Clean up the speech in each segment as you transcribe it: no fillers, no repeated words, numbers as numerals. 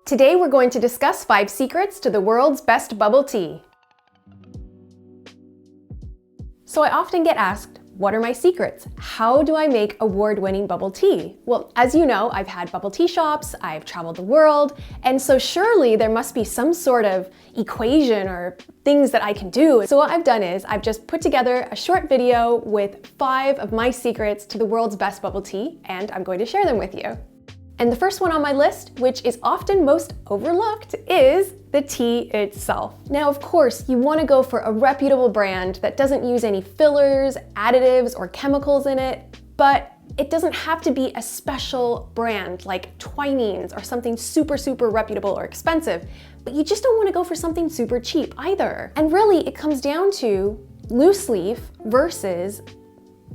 Today we're going to discuss 5 secrets to the world's best bubble tea. So I often get asked, what are my secrets? How do I make award-winning bubble tea? Well, as you know, I've had bubble tea shops, I've traveled the world, and so surely there must be some sort of equation or things that I can do. So what I've done is I've just put together a short video with 5 of my secrets to the world's best bubble tea, and I'm going to share them with you. And the first one on my list, which is often most overlooked, is the tea itself. Now, of course, you want to go for a reputable brand that doesn't use any fillers, additives, or chemicals in it, but it doesn't have to be a special brand like Twinings or something super reputable or expensive, but you just don't want to go for something super cheap either. And really, it comes down to loose leaf versus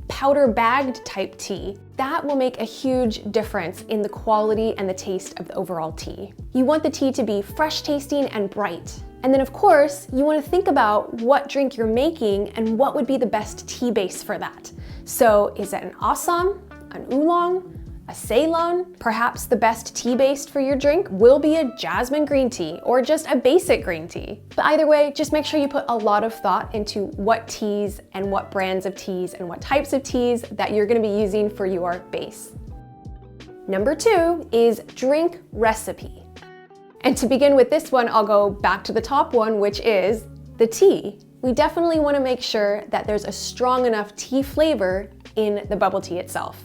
powder bagged type tea. That will make a huge difference in the quality and the taste of the overall tea. You want the tea to be fresh tasting and bright. And then of course, you want to think about what drink you're making and what would be the best tea base for that. So is it an Assam, an oolong, a Ceylon? Perhaps the best tea base for your drink will be a jasmine green tea or just a basic green tea. But either way, just make sure you put a lot of thought into what teas and what brands of teas and what types of teas that you're going to be using for your base. Number 2 is drink recipe. And to begin with this one, I'll go back to the top one, which is the tea. We definitely want to make sure that there's a strong enough tea flavor in the bubble tea itself.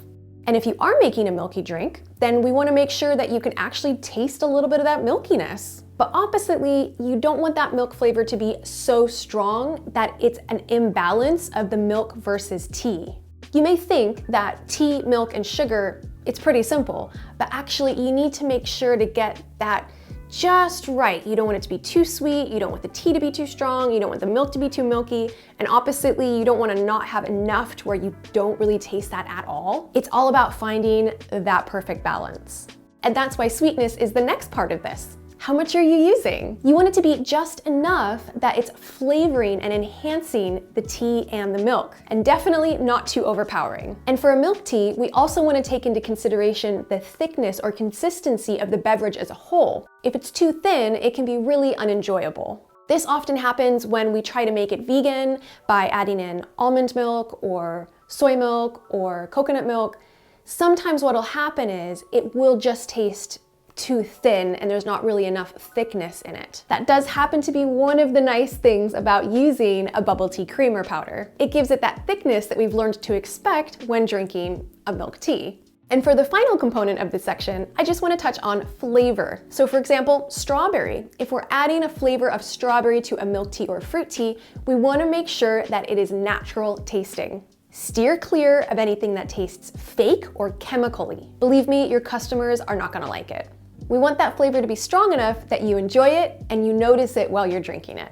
And if you are making a milky drink, then we want to make sure that you can actually taste a little bit of that milkiness. But oppositely, you don't want that milk flavor to be so strong that it's an imbalance of the milk versus tea. You may think that tea, milk, and sugar, it's pretty simple, but actually you need to make sure to get that just right. You don't want it to be too sweet, you don't want the tea to be too strong, you don't want the milk to be too milky, and oppositely, you don't want to not have enough to where you don't really taste that at all. It's all about finding that perfect balance. And that's why sweetness is the next part of this. How much are you using? You want it to be just enough that it's flavoring and enhancing the tea and the milk, and definitely not too overpowering. And for a milk tea, we also want to take into consideration the thickness or consistency of the beverage as a whole. If it's too thin, it can be really unenjoyable. This often happens when we try to make it vegan by adding in almond milk or soy milk or coconut milk. Sometimes what'll happen is it will just taste too thin and there's not really enough thickness in it. That does happen to be one of the nice things about using a bubble tea creamer powder. It gives it that thickness that we've learned to expect when drinking a milk tea. And for the final component of this section, I just want to touch on flavor. So for example, strawberry. If we're adding a flavor of strawberry to a milk tea or fruit tea, we want to make sure that it is natural tasting. Steer clear of anything that tastes fake or chemically. Believe me, your customers are not going to like it. We want that flavor to be strong enough that you enjoy it and you notice it while you're drinking it.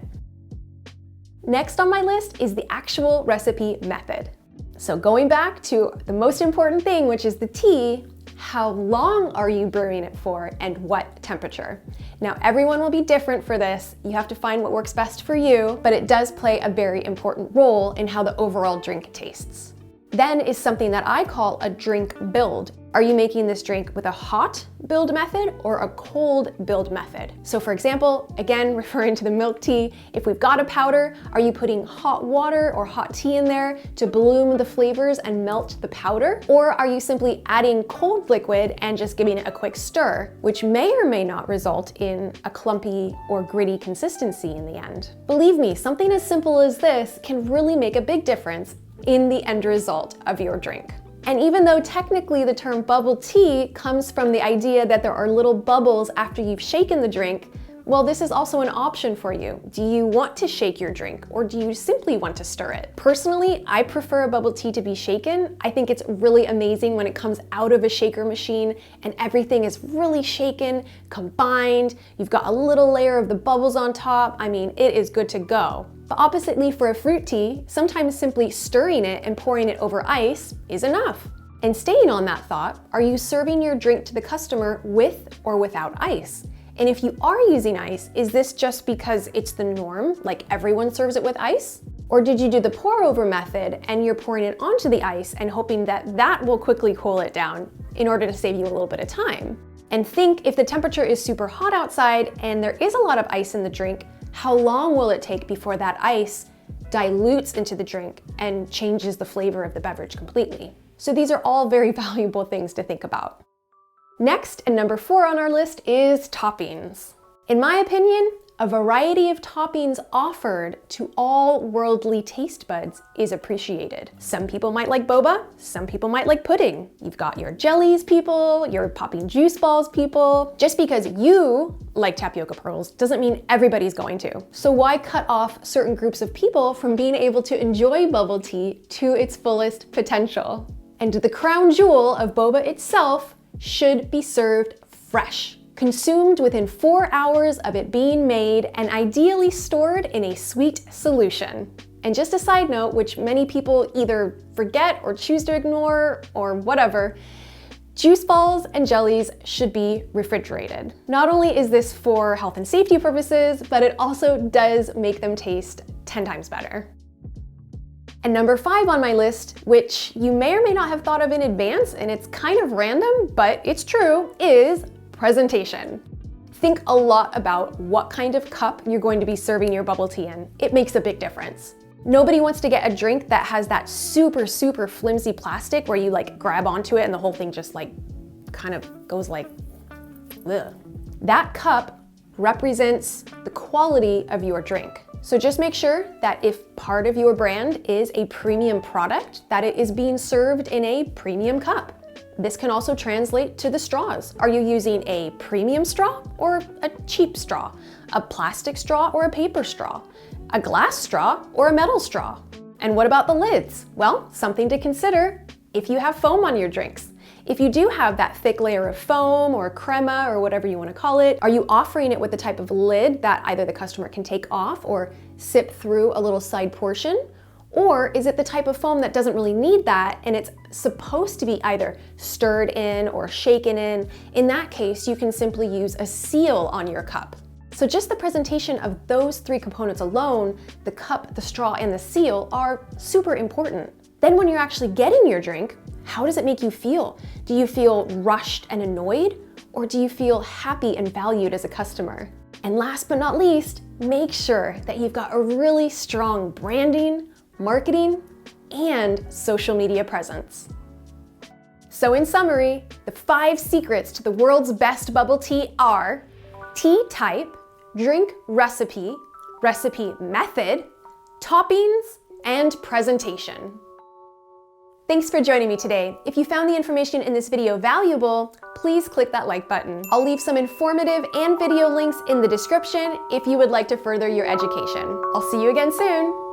Next on my list is the actual recipe method. So going back to the most important thing, which is the tea, how long are you brewing it for and what temperature? Now, everyone will be different for this. You have to find what works best for you, but it does play a very important role in how the overall drink tastes. Then is something that I call a drink build. Are you making this drink with a hot build method or a cold build method? So for example, again, referring to the milk tea, if we've got a powder, are you putting hot water or hot tea in there to bloom the flavors and melt the powder? Or are you simply adding cold liquid and just giving it a quick stir, which may or may not result in a clumpy or gritty consistency in the end? Believe me, something as simple as this can really make a big difference in the end result of your drink. And even though technically the term bubble tea comes from the idea that there are little bubbles after you've shaken the drink, well, this is also an option for you. Do you want to shake your drink or do you simply want to stir it? Personally, I prefer a bubble tea to be shaken. I think it's really amazing when it comes out of a shaker machine and everything is really shaken, combined. You've got a little layer of the bubbles on top. I mean, it is good to go. But oppositely for a fruit tea, sometimes simply stirring it and pouring it over ice is enough. And staying on that thought, are you serving your drink to the customer with or without ice? And if you are using ice, is this just because it's the norm, like everyone serves it with ice? Or did you do the pour over method and you're pouring it onto the ice and hoping that that will quickly cool it down in order to save you a little bit of time? And think, if the temperature is super hot outside and there is a lot of ice in the drink, how long will it take before that ice dilutes into the drink and changes the flavor of the beverage completely? So these are all very valuable things to think about. Next, and number 4 on our list, is toppings. In my opinion, a variety of toppings offered to all worldly taste buds is appreciated. Some people might like boba, some people might like pudding. You've got your jellies people, your popping juice balls people. Just because you like tapioca pearls doesn't mean everybody's going to. So why cut off certain groups of people from being able to enjoy bubble tea to its fullest potential? And the crown jewel of boba itself should be served fresh, consumed within 4 hours of it being made, and ideally stored in a sweet solution. And just a side note, which many people either forget or choose to ignore or whatever, juice balls and jellies should be refrigerated. Not only is this for health and safety purposes, but it also does make them taste 10 times better. And number 5 on my list, which you may or may not have thought of in advance, and it's kind of random, but it's true, is presentation. Think a lot about what kind of cup you're going to be serving your bubble tea in. It makes a big difference. Nobody wants to get a drink that has that super flimsy plastic where you like grab onto it and the whole thing just like kind of goes like, ugh. That cup represents the quality of your drink. So just make sure that if part of your brand is a premium product, that it is being served in a premium cup. This can also translate to the straws. Are you using a premium straw or a cheap straw? A plastic straw or a paper straw? A glass straw or a metal straw? And what about the lids? Well, something to consider if you have foam on your drinks. If you do have that thick layer of foam or crema or whatever you want to call it, are you offering it with the type of lid that either the customer can take off or sip through a little side portion? Or is it the type of foam that doesn't really need that and it's supposed to be either stirred in or shaken in? In that case, you can simply use a seal on your cup. So just the presentation of those 3 components alone, the cup, the straw, and the seal, are super important. Then when you're actually getting your drink, how does it make you feel? Do you feel rushed and annoyed? Or do you feel happy and valued as a customer? And last but not least, make sure that you've got a really strong branding, marketing, and social media presence. So in summary, the 5 secrets to the world's best bubble tea are tea type, drink recipe, recipe method, toppings, and presentation. Thanks for joining me today. If you found the information in this video valuable, please click that like button. I'll leave some informative and video links in the description if you would like to further your education. I'll see you again soon.